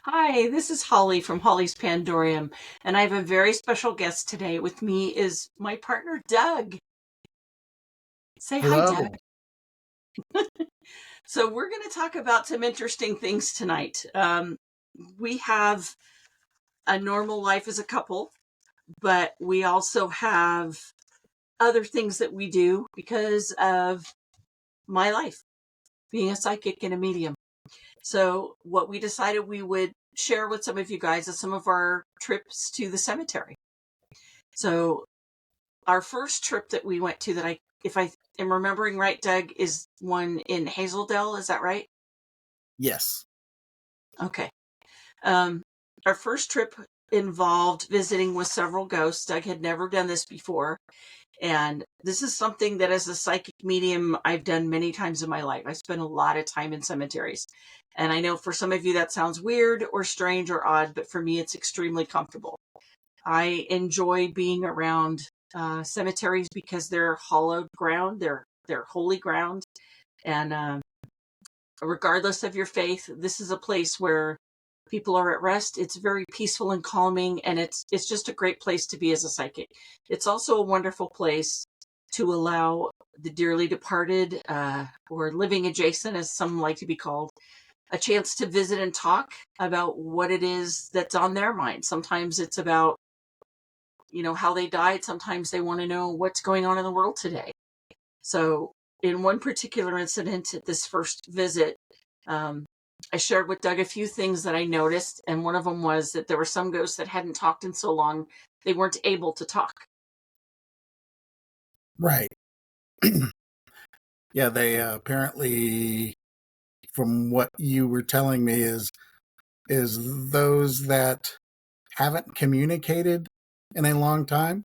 Hi, this is Holly from Holly's Pandorium, and I have a very special guest today. With me is my partner, Doug. Say hi, Doug. Hello. So, we're going to talk about some interesting things tonight. We have a normal life as a couple, but we also have other things that we do because of my life, being a psychic and a medium. So, what we decided we would share with some of you guys is some of our trips to the cemetery. So, our first trip that we went to if I am remembering right, Doug, is one in Hazeldale. Is that right? Yes. Okay. Um, our first trip involved visiting with several ghosts. Doug had never done this before. And this is something that as a psychic medium, I've done many times in my life. I spend a lot of time in cemeteries. And I know for some of you that sounds weird or strange or odd, but for me, it's extremely comfortable. I enjoy being around cemeteries because they're hallowed ground, they're holy ground, and regardless of your faith, this is a place where people are at rest. It's very peaceful and calming, and it's just a great place to be as a psychic. It's also a wonderful place to allow the dearly departed, or living adjacent, as some like to be called, a chance to visit and talk about what it is that's on their mind. Sometimes it's about how they died. Sometimes they want to know what's going on in the world today. So, in one particular incident at this first visit, I shared with Doug a few things that I noticed, and one of them was that there were some ghosts that hadn't talked in so long they weren't able to talk. Right. Yeah, they apparently, from what you were telling me, is those that haven't communicated in a long time.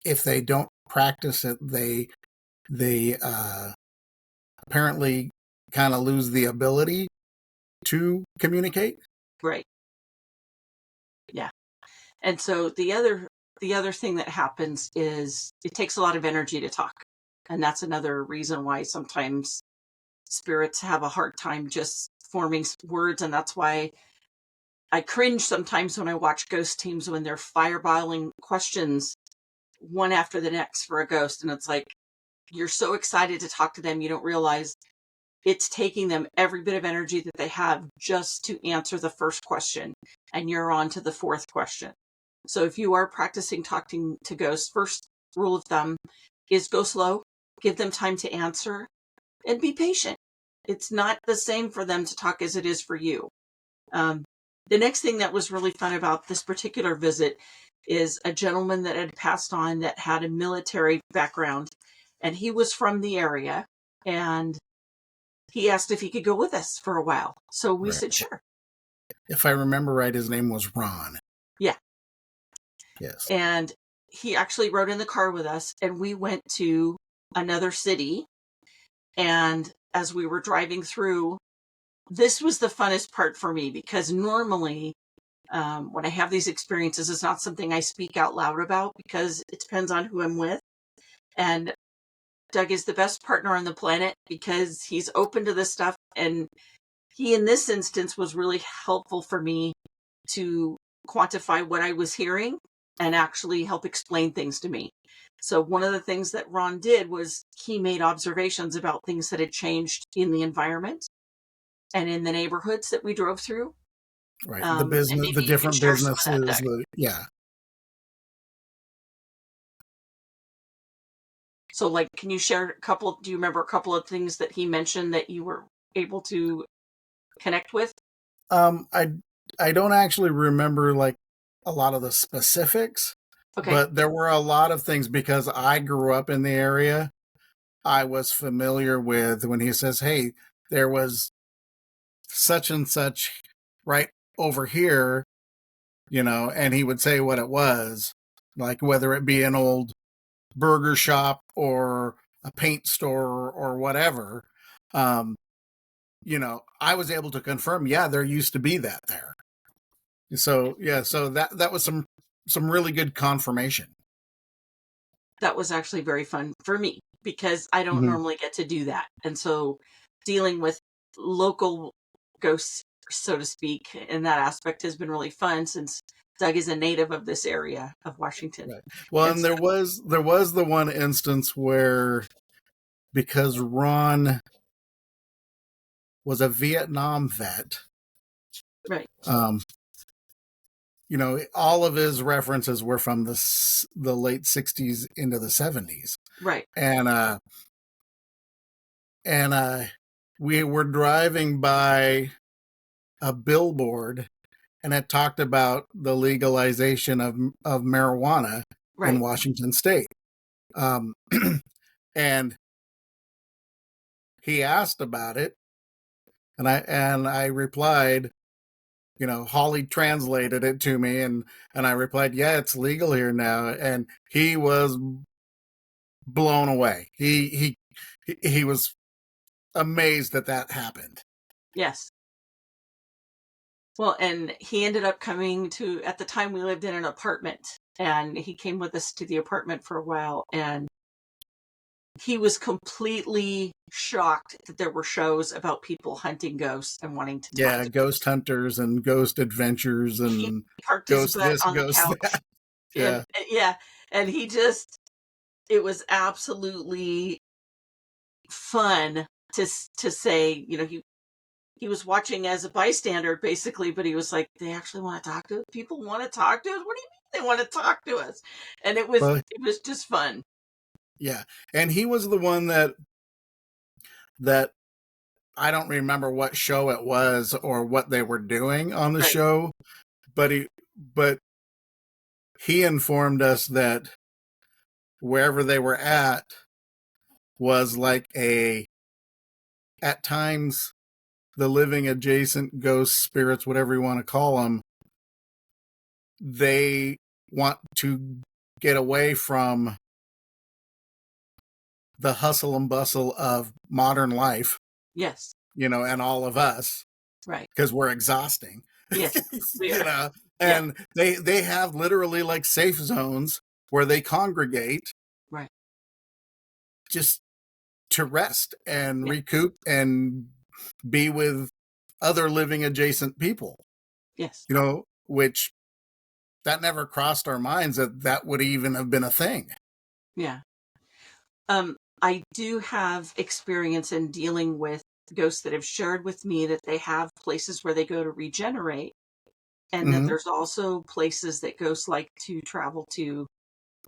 If they don't practice it, they apparently kind of lose the ability to communicate. Right. Yeah. And so the other thing that happens is it takes a lot of energy to talk. And that's another reason why sometimes spirits have a hard time just forming words, and that's why I cringe sometimes when I watch ghost teams when they're fireballing questions one after the next for a ghost. And it's like, you're so excited to talk to them, you don't realize it's taking them every bit of energy that they have just to answer the first question. And you're on to the fourth question. So if you are practicing talking to ghosts, first rule of thumb is go slow, give them time to answer, and be patient. It's not the same for them to talk as it is for you. The next thing that was really fun about this particular visit is a gentleman that had passed on that had a military background, and he was from the area, and he asked if he could go with us for a while. So we Right. said, sure. If I remember right, his name was Ron. Yeah. Yes. And he actually rode in the car with us, and we went to another city. And as we were driving through, this was the funnest part for me because normally when I have these experiences, it's not something I speak out loud about because it depends on who I'm with. And Doug is the best partner on the planet because he's open to this stuff. And he, in this instance, was really helpful for me to quantify what I was hearing and actually help explain things to me. So one of the things that Ron did was he made observations about things that had changed in the environment and in the neighborhoods that we drove through. Right. The And business, the maybe you can different share some of that, businesses. Doug. Yeah. So, like, can you share do you remember a couple of things that he mentioned that you were able to connect with? Um, I I don't actually remember like a lot of the specifics, Okay. but there were a lot of things because I grew up in the area. I was familiar with when he says, "Hey, there was such and such right over here," and he would say what it was, like whether it be an old burger shop or a paint store or whatever. Um, I was able to confirm, yeah, there used to be that there. So yeah, so that was some really good confirmation. That was actually very fun for me because I don't Hmm. normally get to do that. And so dealing with local ghosts so to speak, and that aspect has been really fun since Doug is a native of this area of Washington. Right. Well, And and so, there was the one instance where, because Ron was a Vietnam vet, right, um, you know, all of his references were from the late 60s into the 70s. right, And we were driving by a billboard, and it talked about the legalization of marijuana in right. Washington State. Um, and he asked about it, and I replied, you know, Holly translated it to me, and I replied, yeah, it's legal here now. And he was blown away. He was amazed that that happened. Yes. Well, and he ended up coming to, at the time we lived in an apartment, and he came with us to the apartment for a while, and he was completely shocked that there were shows about people hunting ghosts and wanting to talk Yeah, to ghost ghosts. hunters and ghost adventures He and parked his ghost butt this, on the ghost couch, that. and Yeah. yeah, and he just, it was absolutely fun to say, you know, he was watching as a bystander basically, but he was like, they actually want to talk to us. People want to talk to us. What do you mean they want to talk to us? And Well, it was just fun. yeah. And he was the one that I don't remember what show it was or what they were doing on the Right. show, but he informed us that wherever they were at was like at times the living adjacent ghosts, spirits, whatever you want to call them, they want to get away from the hustle and bustle of modern life, Yes. you know, and all of us, Right. because we're exhausting, Yes. We you are. know, Yeah. and they have literally like safe zones where they congregate Right. just to rest and Yeah. recoup and be with other living adjacent people, Yes. you know, which that never crossed our minds that that would even have been a thing. Yeah. I do have experience in dealing with ghosts that have shared with me that they have places where they go to regenerate, and that Hmm. there's also places that ghosts like to travel to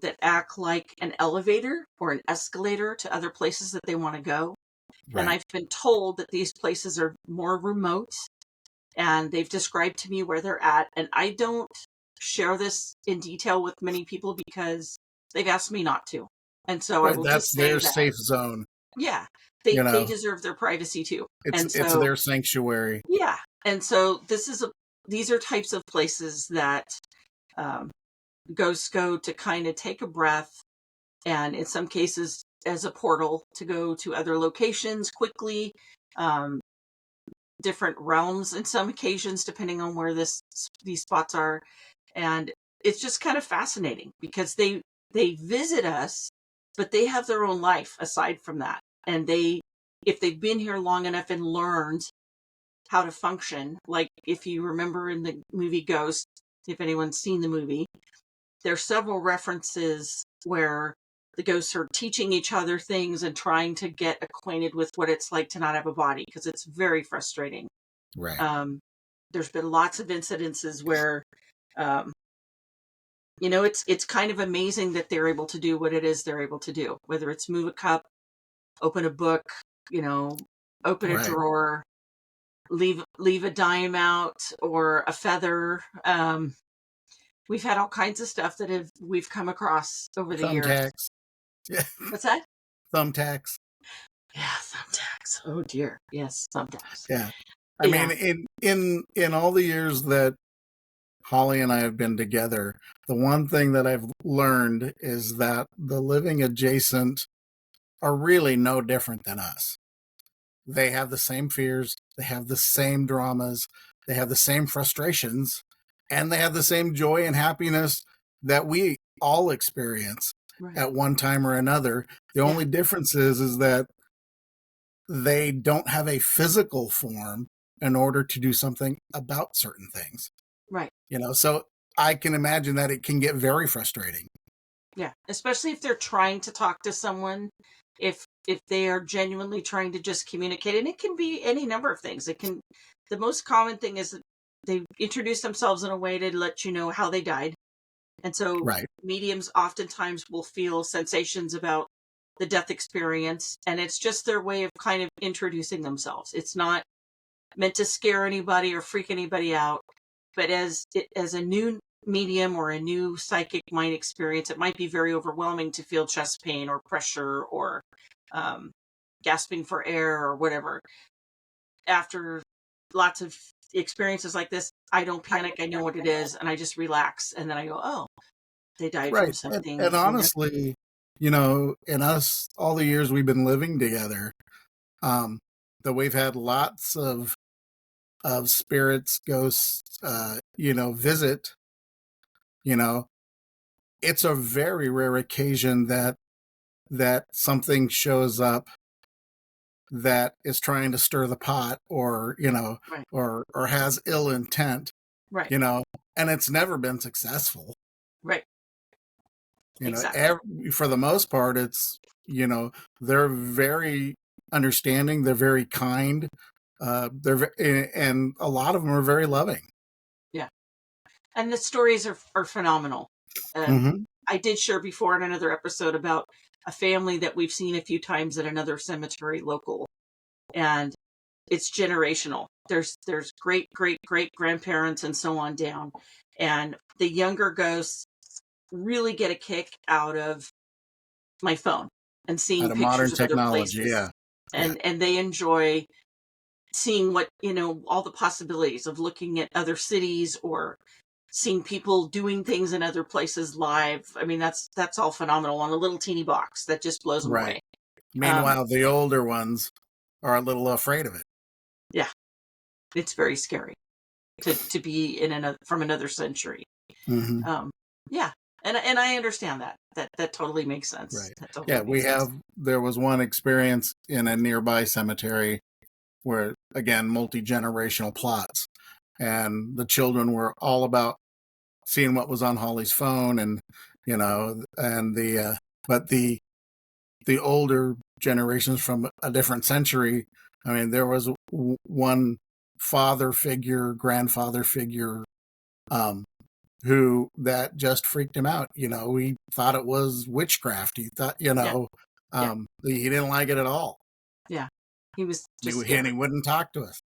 that act like an elevator or an escalator to other places that they want to go. And Right. I've been told that these places are more remote, and they've described to me where they're at. And I don't share this in detail with many people because they've asked me not to. And so I Right. will That's just say their that, safe zone. yeah, You they know, deserve their privacy too. And it's so, their sanctuary. yeah. And so these are types of places that um, ghosts go to kind of take a breath, and in some cases as a portal to go to other locations quickly, um, different realms in some occasions, depending on where these spots are. And it's just kind of fascinating because they visit us, but they have their own life aside from that. And if they've been here long enough and learned how to function, like if you remember in the movie Ghost, if anyone's seen the movie, there's several references where the ghosts are teaching each other things and trying to get acquainted with what it's like to not have a body, because it's very frustrating. Right. um, there's been lots of incidences where, um, it's kind of amazing that they're able to do what it is they're able to do, whether it's move a cup, open a book, you know, open a Right. drawer, leave a dime out or a feather. We've had all kinds of stuff that we've come across over the years. Thumbtacks. Yeah. What's that? Thumbtacks. Yeah, thumbtacks. Oh dear. Yes, thumbtacks. Yeah. I Yeah. mean, in all the years that Holly and I have been together, the one thing that I've learned is that the living adjacent are really no different than us. They have the same fears, they have the same dramas, they have the same frustrations, and they have the same joy and happiness that we all experience Right. at one time or another. The Yeah. only difference is that they don't have a physical form, in order to do something about certain things. Right. So I can imagine that it can get very frustrating. Yeah. Especially if they're trying to talk to someone, if they are genuinely trying to just communicate, and it can be any number of things. The most common thing is that they introduce themselves in a way to let you know how they died. And so Right. mediums oftentimes will feel sensations about the death experience, and it's just their way of kind of introducing themselves. It's not meant to scare anybody or freak anybody out, but as a new medium or a new psychic might experience, it might be very overwhelming to feel chest pain or pressure or um, gasping for air or whatever. After lots of experiences like this, I don't panic. I know what it is, and I just relax, and then I go, "Oh, they died from Right. And something." honestly, in us, all the years we've been living together, that we've had lots of spirits, ghosts, visit, you know, it's a very rare occasion that something shows up that is trying to stir the pot, or Right, or has ill intent, right, you know and it's never been successful. right, exactly. For the most part, it's they're very understanding, they're very kind, and a lot of them are very loving. Yeah, and the stories are phenomenal. Um, Hmm. I did share before in another episode about a family that we've seen a few times at another cemetery local, and it's generational. There's great great great grandparents and so on down, and the younger ghosts really get a kick out of my phone and seeing Out of modern pictures of other technology, places, yeah. Yeah. and they enjoy seeing what all the possibilities of looking at other cities or seeing people doing things in other places live. I mean, that's all phenomenal on a little teeny box. That just blows them Right. away. Um, Meanwhile, the older ones are a little afraid of it. yeah, it's very scary to be in another from another century. Hmm. Um, yeah, and I understand that. That totally makes sense. Right. That totally Yeah, makes sense. there was one experience in a nearby cemetery where, again, multi-generational plots, and the children were all about seeing what was on Holly's phone, and but the older generations from a different century, I mean, there was one father figure, grandfather figure, um, who that just freaked him out. He thought it was witchcraft. He thought, Yeah, yeah, he didn't like it at all. yeah. He was just And he scared. wouldn't talk to us.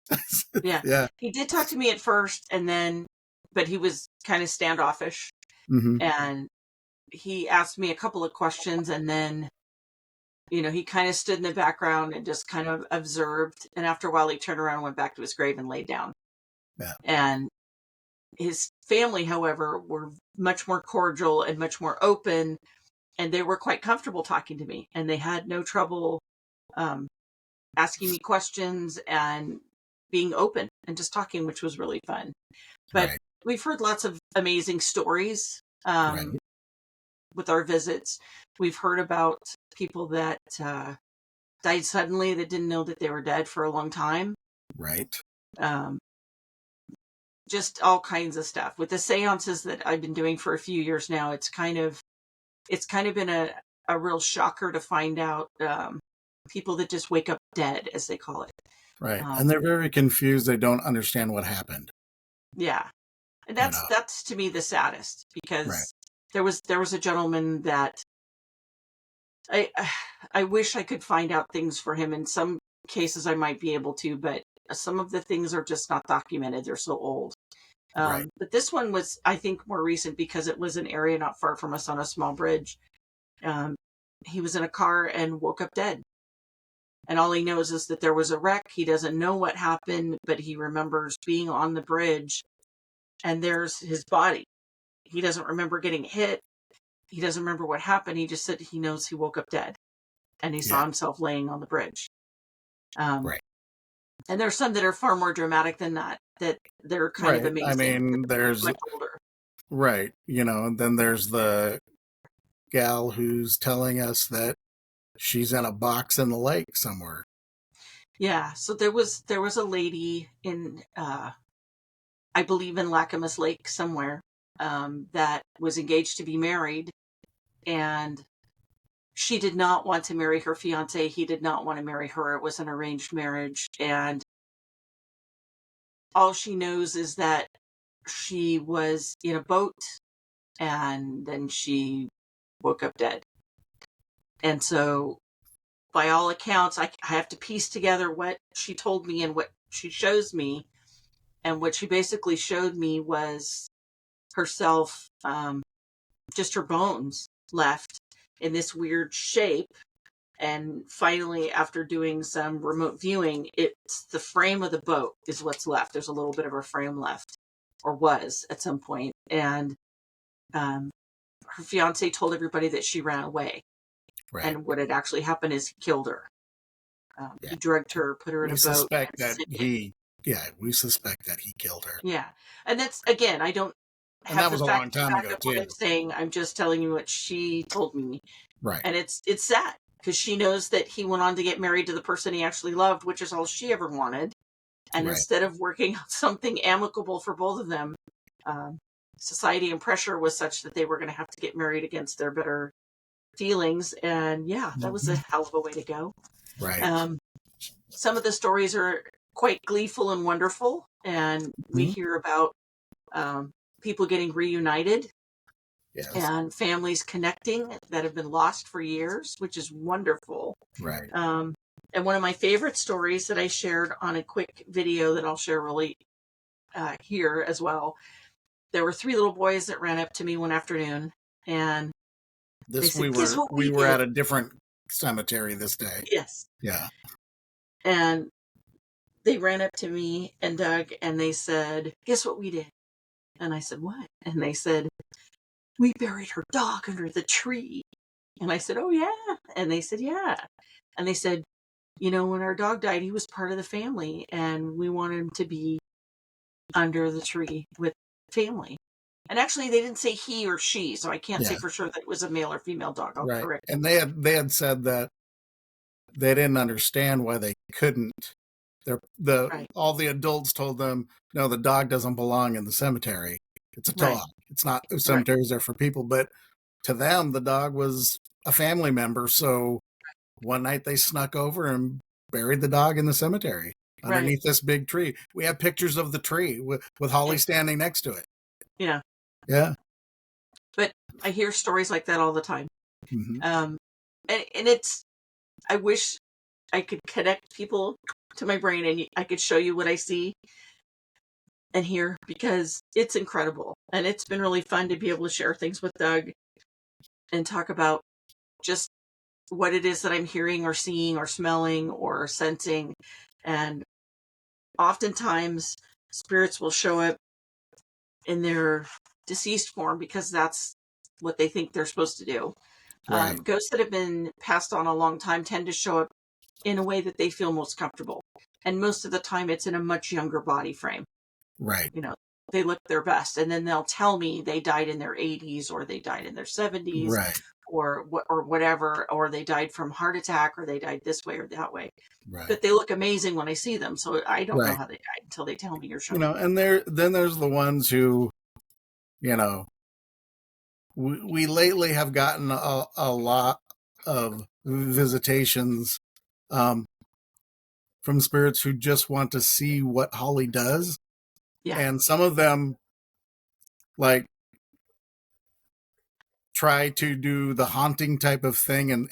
Yeah, Yeah. he did talk to me at first, and then, but he was kind of standoffish, Hmm. and he asked me a couple of questions, and then he kind of stood in the background and just kind of observed. And after a while, he turned around and went back to his grave and laid down. Yeah. And his family, however, were much more cordial and much more open, and they were quite comfortable talking to me, and they had no trouble um, asking me questions and being open and just talking, which was really fun. But Right. we've heard lots of amazing stories Right. with our visits. We've heard about people that died suddenly that didn't know that they were dead for a long time. Right. Um, just all kinds of stuff. With the seances that I've been doing for a few years now, it's kind of been a real shocker to find out people that just wake up dead, as they call it. Right. Um, And they're very confused. They don't understand what happened. yeah, and You that's know. that's to me the saddest, Right. because there was a gentleman that I I wish I could find out things for him. In some cases, I might be able to, but some of the things are just not documented. They're so old. Right. But this one was, I think, more recent because it was an area not far from us on a small bridge. Um, he was in a car and woke up dead. And all he knows is that there was a wreck. He doesn't know what happened, but he remembers being on the bridge and there's his body. He doesn't remember getting hit. He doesn't remember what happened. He just said he knows he woke up dead and he saw Yeah. himself laying on the bridge. Um, Right. and there's some that are far more dramatic than that, that they're kind of Right. I amazing, but mean, they're there's much older. right. And then there's the gal who's telling us that she's in a box in the lake somewhere. Yeah. So there was a lady in I believe in Lacamas Lake somewhere, that was engaged to be married, and she did not want to marry her fiance. He did not want to marry her. It was an arranged marriage, and all she knows is that she was in a boat and then she woke up dead. And so, by all accounts, I have to piece together what she told me and what she shows me. And what she basically showed me was herself, just her bones left in this weird shape. And finally, after doing some remote viewing, it's the frame of the boat is what's left. There's a little bit of her frame left, or was at some point. And um, her fiance told everybody that she ran away. Right. And what had actually happened is he killed her. Yeah. He drugged her, put her in We a boat, suspect and that sank it. we suspect that he killed her. Yeah. And that's, again, I don't And have that the was a long facts to time back ago up what too. I'm saying. I'm just telling you what she told me. Right. And it's sad because she knows that he went on to get married to the person he actually loved, which is all she ever wanted. And Right. instead of working on something amicable for both of them, society and pressure was such that they were going to have to get married against their better feelings. And yeah, that was a hell of a way to go. Right. Some of the stories are quite gleeful and wonderful, and we hear about people getting reunited. Yes. And families connecting that have been lost for years, which is wonderful. Right. And one of my favorite stories that I shared on a quick video that I'll share really here as well. There were 3 little boys that ran up to me one afternoon, and they said, "Guess what we we were did?" at a different cemetery this day. Yes. Yeah. And they ran up to me and Doug, and they said, "Guess what we did?" And I said, "What?" And they said, "We buried her dog under the tree." And I said, "Oh, yeah." And they said, "Yeah." And they said, "When our dog died, he was part of the family, and we wanted him to be under the tree with family." And actually, they didn't say he or she, so I can't say for sure that it was a male or female dog. I'll correct. And they had said that they didn't understand why they couldn't. All the adults told them, no, the dog doesn't belong in the cemetery. It's a dog. It's not, cemeteries are for people. But to them, the dog was a family member. So one night they snuck over and buried the dog in the cemetery underneath this big tree. We have pictures of the tree with Holly standing next to it. Yeah. Yeah. But I hear stories like that all the time. Mm-hmm. And it's, I wish I could connect people to my brain and I could show you what I see and hear, because it's incredible. And it's been really fun to be able to share things with Doug and talk about just what it is that I'm hearing or seeing or smelling or sensing. And oftentimes spirits will show up in their deceased form because that's what they think they're supposed to do. Ghosts that have been passed on a long time tend to show up in a way that they feel most comfortable. And most of the time it's in a much younger body frame. Right. They look their best. And then they'll tell me they died in their 80s or they died in their 70s. Right. Or whatever, or they died from heart attack, or they died this way or that way. Right. But they look amazing when I see them. So I don't know how they died until they tell me or show me. And then there's the ones who, we lately have gotten a lot of visitations from spirits who just want to see what Holly does. Yeah. And some of them try to do the haunting type of thing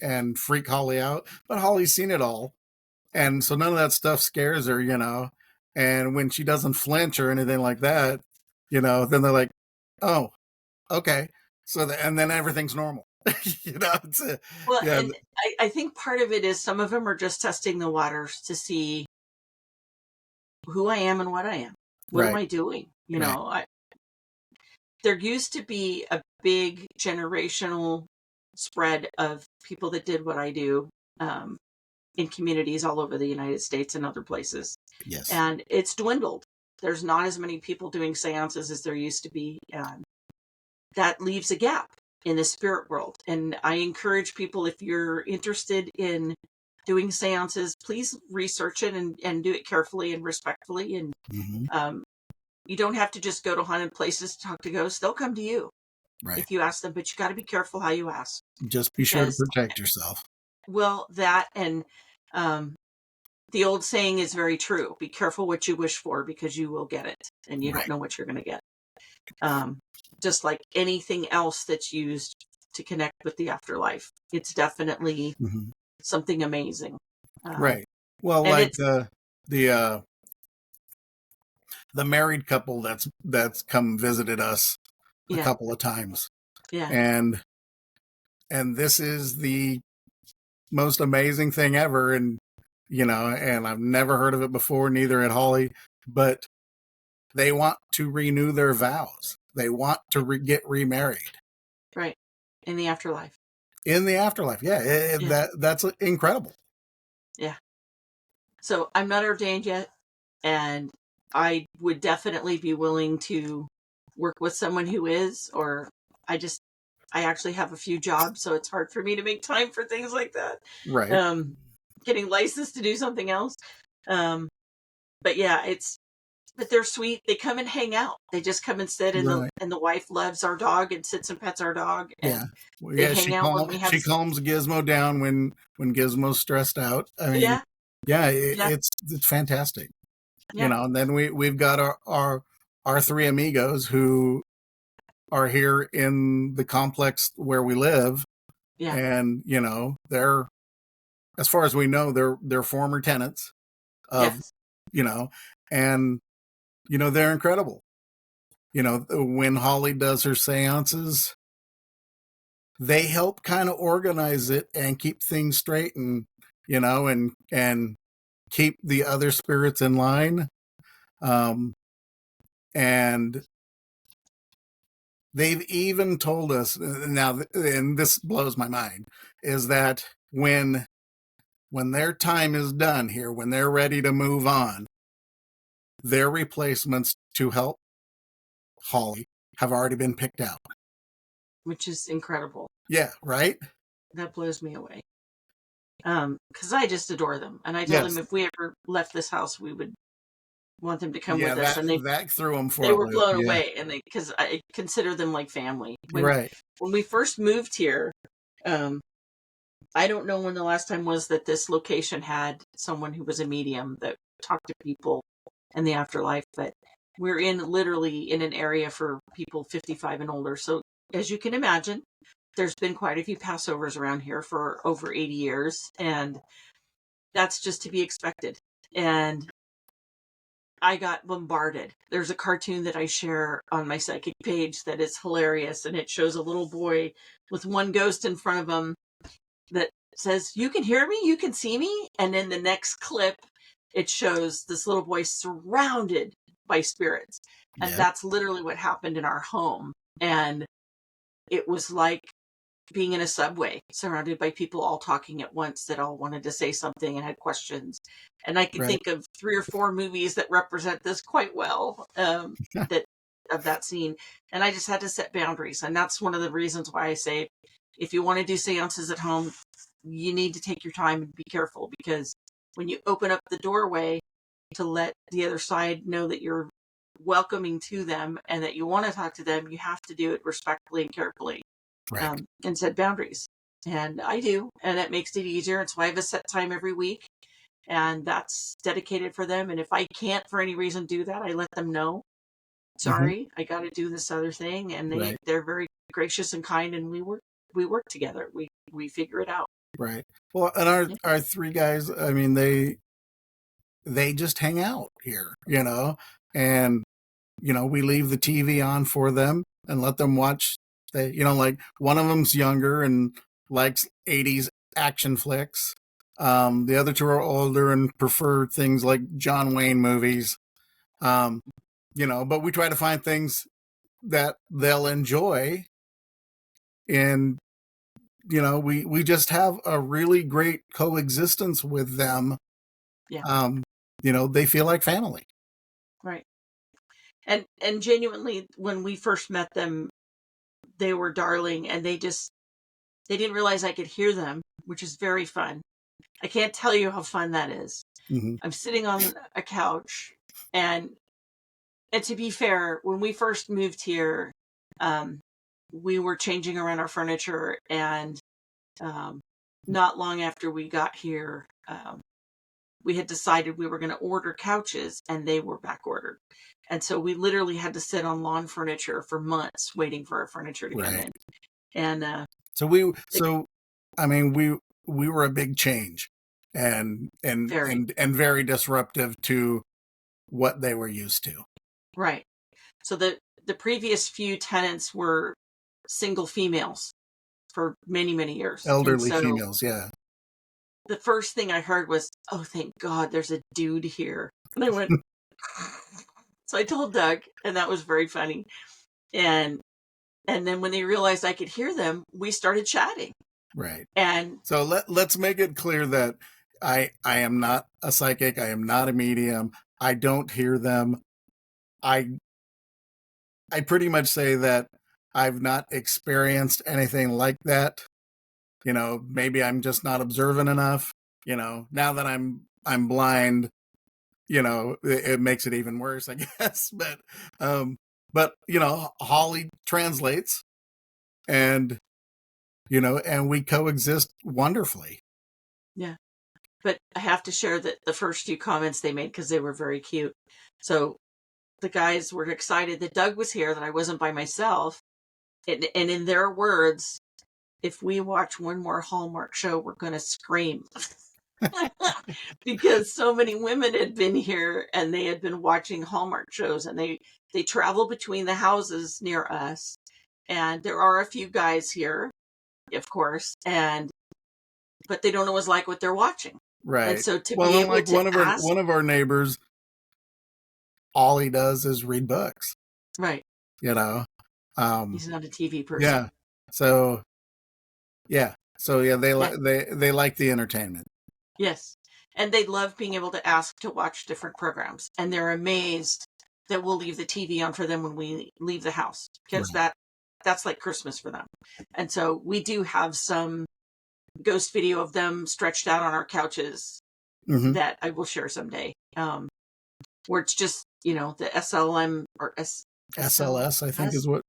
and freak Holly out, but Holly's seen it all. And so none of that stuff scares her, and when she doesn't flinch or anything like that, then they're like, oh, okay. So, and then everything's normal. And I think part of it is some of them are just testing the waters to see who I am and what I am. What am I doing? There used to be a big generational spread of people that did what I do in communities all over the United States and other places. Yes. And it's dwindled. There's not as many people doing seances as there used to be. And that leaves a gap in the spirit world. And I encourage people, if you're interested in doing seances, please research it and do it carefully and respectfully. And you don't have to just go to haunted places to talk to ghosts. They'll come to you Right. if you ask them, but you got to be careful how you ask. Just be sure to protect yourself. Well, that and the old saying is very true. Be careful what you wish for, because you will get it, and you don't know what you're going to get. Just like anything else that's used to connect with the afterlife, it's definitely something amazing. Right. Well, like the married couple that's come visited us a couple of times. Yeah. And this is the most amazing thing ever. And, and I've never heard of it before, neither had Holly, but they want to renew their vows. They want to get remarried. Right. In the afterlife. In the afterlife. Yeah. That's incredible. Yeah. So I'm not ordained yet, and I would definitely be willing to work with someone who is, or I actually have a few jobs, so it's hard for me to make time for things like that. Right. Getting licensed to do something else. But yeah, but they're sweet. They come and hang out. They just come and sit, and the wife loves our dog and sits and pets our dog. And they hang out when we have. She calms Gizmo down when Gizmo's stressed out. I mean, it's fantastic. Yeah. And then we've got our three amigos who are here in the complex where we live. Yeah. And, they're, as far as we know, they're former tenants of, and, they're incredible. When Holly does her seances, they help kind of organize it and keep things straight and, and keep the other spirits in line. And they've even told us now, and this blows my mind, is that when their time is done here, when they're ready to move on, their replacements to help Holly have already been picked out. Which is incredible. Yeah, right? That blows me away. Because I just adore them. And I told them if we ever left this house, we would want them to come with us. And that threw them for they were blown away, and because I consider them like family. When we first moved here, I don't know when the last time was that this location had someone who was a medium that talked to people in the afterlife, but we're literally in an area for people 55 and older. So as you can imagine, there's been quite a few Passovers around here for over 80 years, and that's just to be expected. And I got bombarded. There's a cartoon that I share on my psychic page that is hilarious, and it shows a little boy with one ghost in front of him that says, "You can hear me, you can see me." And in the next clip, it shows this little boy surrounded by spirits. And that's literally what happened in our home. And it was like being in a subway surrounded by people all talking at once that all wanted to say something and had questions. And I can think of 3 or 4 movies that represent this quite well, of that scene. And I just had to set boundaries. And that's one of the reasons why I say, if you want to do seances at home, you need to take your time and be careful, because when you open up the doorway to let the other side know that you're welcoming to them and that you want to talk to them, you have to do it respectfully and carefully. And set boundaries. And I do, and it makes it easier. It's why I have a set time every week, and that's dedicated for them. And if I can't for any reason do that, I let them know, sorry, I got to do this other thing. And they're very gracious and kind, and we work together. We figure it out. Right. Well, and our 3 guys, I mean, they just hang out here, and we leave the TV on for them and let them watch. Like one of them's younger and likes 80s action flicks. The other 2 are older and prefer things like John Wayne movies. But we try to find things that they'll enjoy. And, we just have a really great coexistence with them. Yeah. They feel like family. Right. And genuinely, when we first met them, they were darling, and they didn't realize I could hear them, which is very fun. I can't tell you how fun that is. Mm-hmm. I'm sitting on a couch, and to be fair, when we first moved here, we were changing around our furniture, and not long after we got here, we had decided we were going to order couches, and they were back ordered. And so we literally had to sit on lawn furniture for months waiting for our furniture to come in. And we were a big change, and very disruptive to what they were used to. Right. So the previous few tenants were single females for many, many years. Elderly females, yeah. The first thing I heard was, "Oh, thank God, there's a dude here." And I went, so I told Doug, and that was very funny. And then when they realized I could hear them, we started chatting. Right. And so let's make it clear that I am not a psychic. I am not a medium. I don't hear them. I pretty much say that I've not experienced anything like that. You know, maybe I'm just not observant enough. You know, now that I'm blind, you know, it makes it even worse, I guess. But you know, Holly translates, and you know, and we coexist wonderfully. Yeah. But I have to share that the first few comments they made, because they were very cute. So the guys were excited that Doug was here, that I wasn't by myself. And in their words, if we watch one more Hallmark show, we're going to scream. Because so many women had been here, and they had been watching Hallmark shows, and they travel between the houses near us. And there are a few guys here, of course, but they don't always like what they're watching. Right. And so to be able to one of our neighbors, all he does is read books. Right. You know, he's not a TV person. Yeah. So yeah, they like the entertainment. Yes, and they love being able to ask to watch different programs, and they're amazed that we'll leave the TV on for them when we leave the house, because that's like Christmas for them. And so we do have some ghost video of them stretched out on our couches that I will share someday, where it's just, you know, the SLM or SLS, I think is what.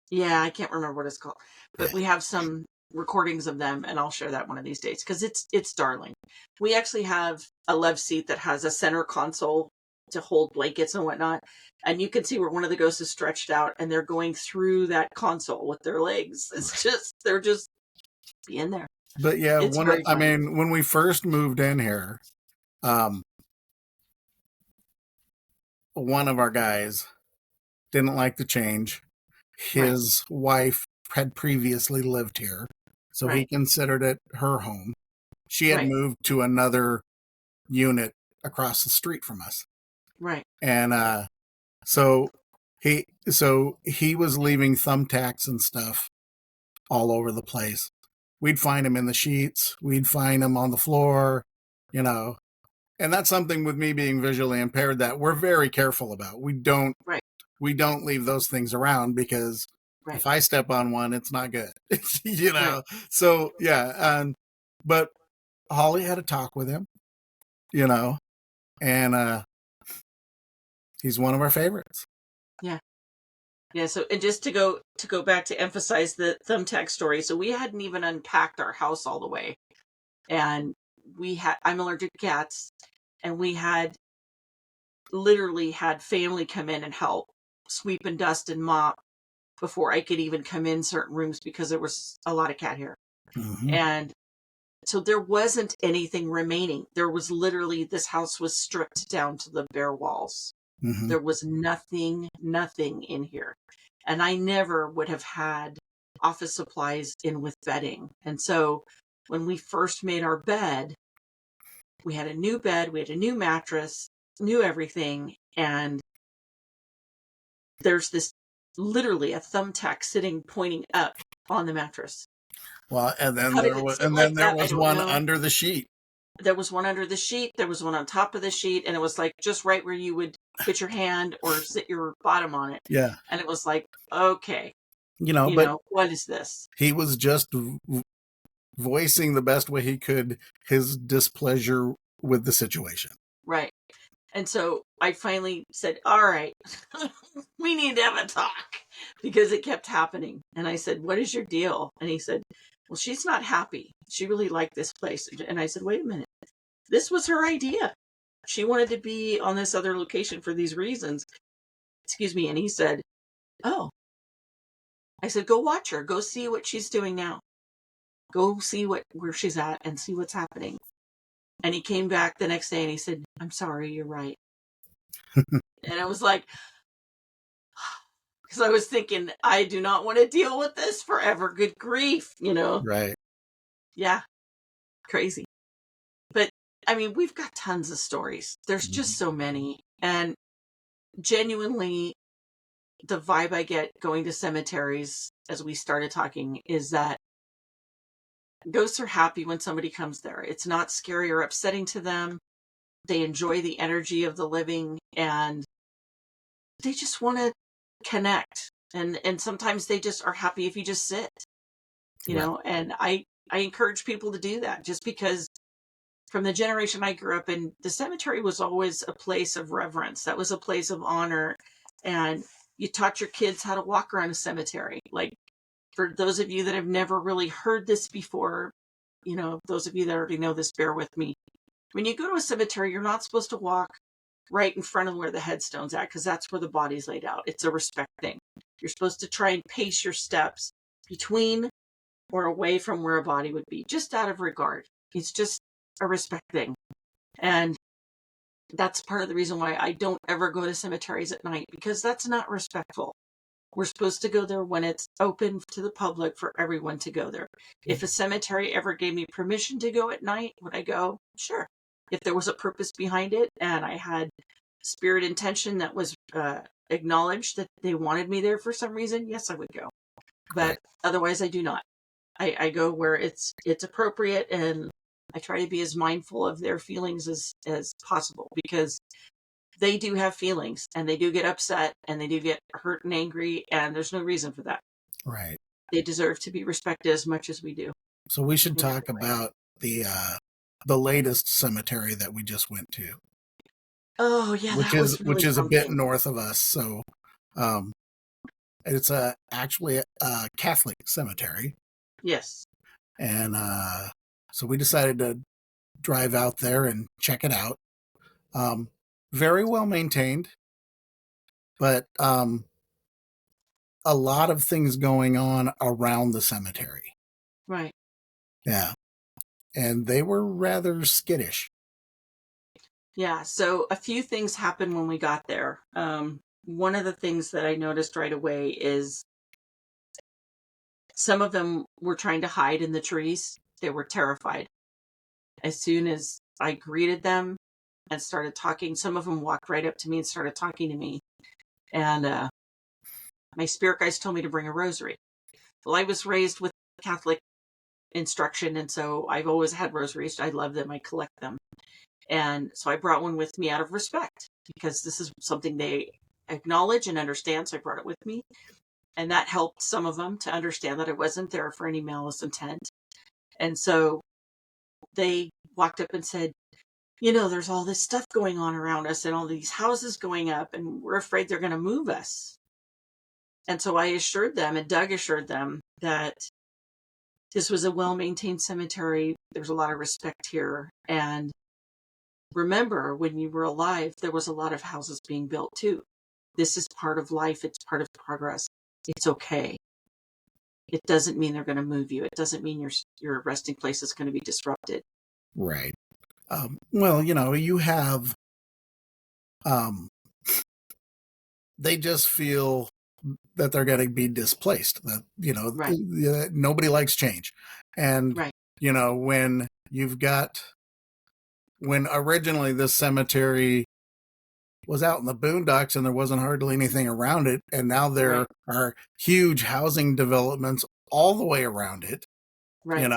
Yeah, I can't remember what it's called, but we have some recordings of them, and I'll share that one of these days, because it's darling. We actually have a love seat that has a center console to hold blankets and whatnot, and you can see where one of the ghosts is stretched out, and they're going through that console with their legs. It's just, they're just being there. But yeah, when we first moved in here, one of our guys didn't like the change. His wife had previously lived here, so he considered it her home. She had moved to another unit across the street from us. Right. And so he was leaving thumbtacks and stuff all over the place. We'd find him in the sheets. We'd find him on the floor, you know. And that's something with me being visually impaired that we're very careful about. We don't leave those things around, because if I step on one, it's not good, you know? So yeah. But Holly had a talk with him, you know, and he's one of our favorites. Yeah. Yeah. So, and just to go back to emphasize the thumbtack story. So we hadn't even unpacked our house all the way, and I'm allergic to cats, and we had literally had family come in and help sweep and dust and mop before I could even come in certain rooms, because there was a lot of cat hair. And so there wasn't anything remaining. There was literally, this house was stripped down to the bare walls. There was nothing in here. And I never would have had office supplies in with bedding. And so when we first made our bed, we had a new bed, we had a new mattress, new everything. And there's this literally a thumbtack sitting pointing up on the mattress. Well, and then there was one under the sheet. There was one under the sheet. There was one on top of the sheet, and it was like just right where you would put your hand or sit your bottom on it. Yeah. And it was like, okay, but what is this? He was just voicing the best way he could his displeasure with the situation. Right. And so I finally said, all right, we need to have a talk because it kept happening. And I said, what is your deal? And he said, well, she's not happy. She really liked this place. And I said, wait a minute. This was her idea. She wanted to be on this other location for these reasons. Excuse me. And he said, oh. I said, go watch her. Go see what she's doing now. Go see where she's at and see what's happening. And he came back the next day and he said, I'm sorry, you're right. And I was like, because I was thinking, I do not want to deal with this forever. Good grief, Right. Yeah, crazy. But I mean, we've got tons of stories. There's just so many. And genuinely, the vibe I get going to cemeteries as we started talking is that ghosts are happy when somebody comes there. It's not scary or upsetting to them. They enjoy the energy of the living and they just want to connect. And sometimes they just are happy if you just sit, and I encourage people to do that just because from the generation I grew up in, the cemetery was always a place of reverence. That was a place of honor. And you taught your kids how to walk around a cemetery. Like, for those of you that have never really heard this before, those of you that already know this, bear with me. When you go to a cemetery, you're not supposed to walk right in front of where the headstone's at, because that's where the body's laid out. It's a respect thing. You're supposed to try and pace your steps between or away from where a body would be, just out of regard. It's just a respect thing. And that's part of the reason why I don't ever go to cemeteries at night, because that's not respectful. We're supposed to go there when it's open to the public for everyone to go there. If a cemetery ever gave me permission to go at night, would I go? Sure. If there was a purpose behind it and I had spirit intention that was acknowledged that they wanted me there for some reason, yes, I would go. But otherwise, I do not. I go where it's appropriate, and I try to be as mindful of their feelings as possible, because they do have feelings and they do get upset and they do get hurt and angry, and there's no reason for that. Right. They deserve to be respected as much as we do. So we should talk about the latest cemetery that we just went to. Oh yeah, which was really a bit something. north of us. So it's actually a Catholic cemetery. Yes. And so we decided to drive out there and check it out. Very well maintained, but a lot of things going on around the cemetery. Right. Yeah. And they were rather skittish. Yeah, so a few things happened when we got there. One of the things that I noticed right away is some of them were trying to hide in the trees. They were terrified. As soon as I greeted them and started talking, some of them walked right up to me and started talking to me. And my spirit guides told me to bring a rosary. Well, I was raised with Catholic instruction, and so I've always had rosaries. I love them. I collect them. And so I brought one with me out of respect, because this is something they acknowledge and understand. So I brought it with me. And that helped some of them to understand that I wasn't there for any malice intent. And so they walked up and said, there's all this stuff going on around us and all these houses going up, and we're afraid they're going to move us. And so I assured them, and Doug assured them, that this was a well-maintained cemetery. There's a lot of respect here. And remember, when you were alive, there was a lot of houses being built too. This is part of life. It's part of progress. It's okay. It doesn't mean they're going to move you. It doesn't mean your resting place is going to be disrupted. Right. Well, you have, they just feel that they're going to be displaced. That, Right. Nobody likes change. And, Right. When originally this cemetery was out in the boondocks and there wasn't hardly anything around it, and now there are huge housing developments all the way around it. Right.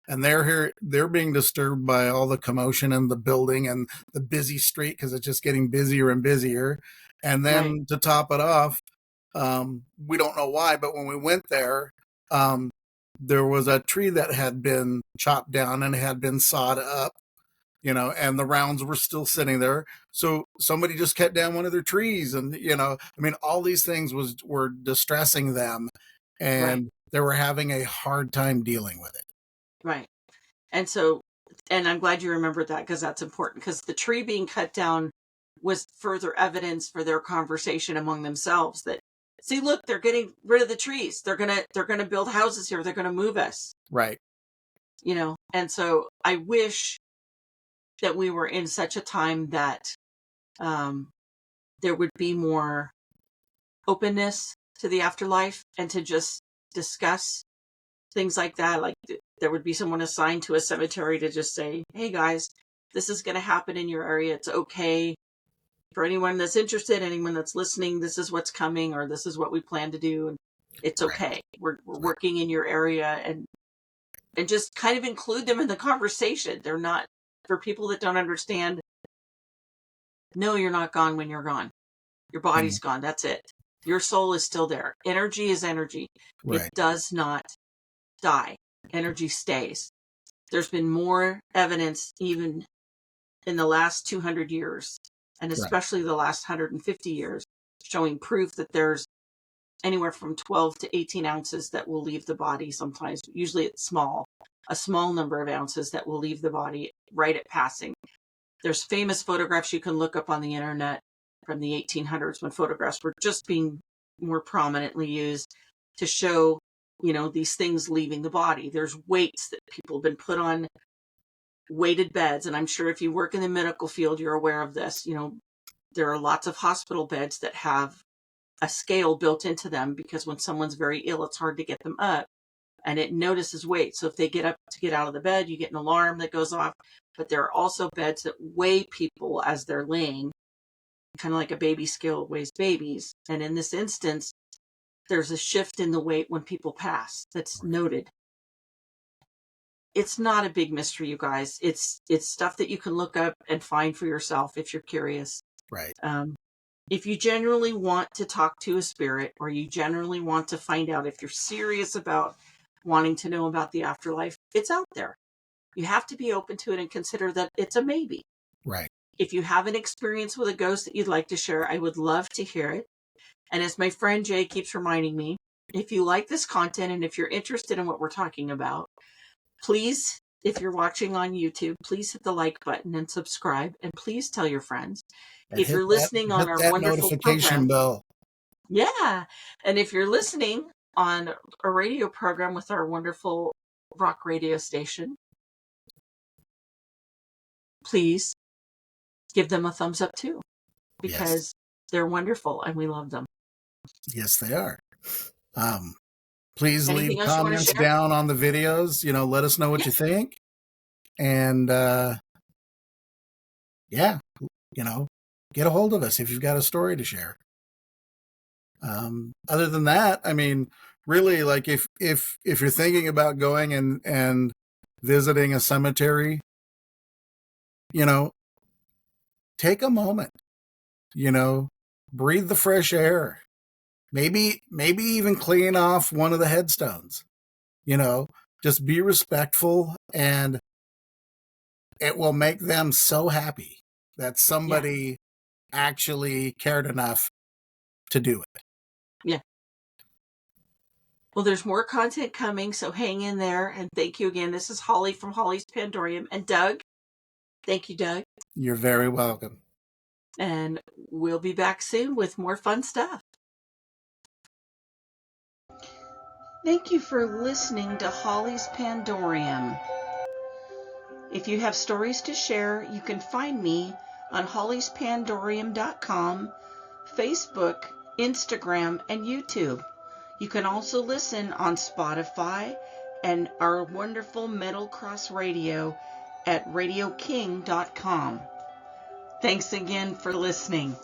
And they're being disturbed by all the commotion and the building and the busy street, because it's just getting busier and busier. And then to top it off, we don't know why, but when we went there, there was a tree that had been chopped down and had been sawed up, and the rounds were still sitting there. So somebody just cut down one of their trees, and all these things were distressing them, Right. and they were having a hard time dealing with it. Right. And I'm glad you remembered that, because that's important, because the tree being cut down was further evidence for their conversation among themselves that, see, look, they're getting rid of the trees. They're going to build houses here. They're going to move us. Right. And so I wish that we were in such a time that there would be more openness to the afterlife and to just discuss things like that. Like there would be someone assigned to a cemetery to just say, hey guys, this is going to happen in your area. It's okay. For anyone that's interested, anyone that's listening, this is what's coming, or this is what we plan to do. And it's okay. We're working in your area, and just kind of include them in the conversation. They're not, for people that don't understand, no, you're not gone when you're gone. Your body's gone. That's it. Your soul is still there. Energy is energy. Right. It does not die. Energy stays. There's been more evidence even in the last 200 years, and especially the last 150 years, showing proof that there's anywhere from 12 to 18 ounces that will leave the body sometimes. Usually it's a small number of ounces that will leave the body right at passing. There's famous photographs you can look up on the internet from the 1800s when photographs were just being more prominently used to show, these things leaving the body. There's weights that people have been put on, weighted beds. And I'm sure if you work in the medical field, you're aware of this. There are lots of hospital beds that have a scale built into them, because when someone's very ill, it's hard to get them up, and it notices weight. So if they get up to get out of the bed, you get an alarm that goes off. But there are also beds that weigh people as they're laying, kind of like a baby scale weighs babies. And in this instance, there's a shift in the weight when people pass that's noted. It's not a big mystery, you guys. It's stuff that you can look up and find for yourself if you're curious. Right. If you generally want to talk to a spirit, or you generally want to find out, if you're serious about wanting to know about the afterlife, it's out there. You have to be open to it and consider that it's a maybe. Right. If you have an experience with a ghost that you'd like to share, I would love to hear it. And as my friend Jay keeps reminding me, if you like this content and if you're interested in what we're talking about, please, if you're watching on YouTube, please hit the like button and subscribe, and please tell your friends. And if you're listening on our wonderful notification program, bell. Yeah. And if you're listening on a radio program with our wonderful rock radio station, please give them a thumbs up too, because they're wonderful and we love them. Yes, they are. Please Anything leave else comments down on the videos. Let us know what you think. And get a hold of us if you've got a story to share. Other than that, really, like if you're thinking about going and visiting a cemetery, take a moment, breathe the fresh air, maybe even clean off one of the headstones, just be respectful, and it will make them so happy that somebody actually cared enough to do it. Yeah. Well, there's more content coming, so hang in there, and thank you again. This is Holly from Holly's Pandorium, and Doug. Thank you, Doug. You're very welcome. And we'll be back soon with more fun stuff. Thank you for listening to Holly's Pandorium. If you have stories to share, you can find me on hollyspandorium.com, Facebook, Instagram, and YouTube. You can also listen on Spotify and our wonderful Metal Cross Radio at radioking.com. Thanks again for listening.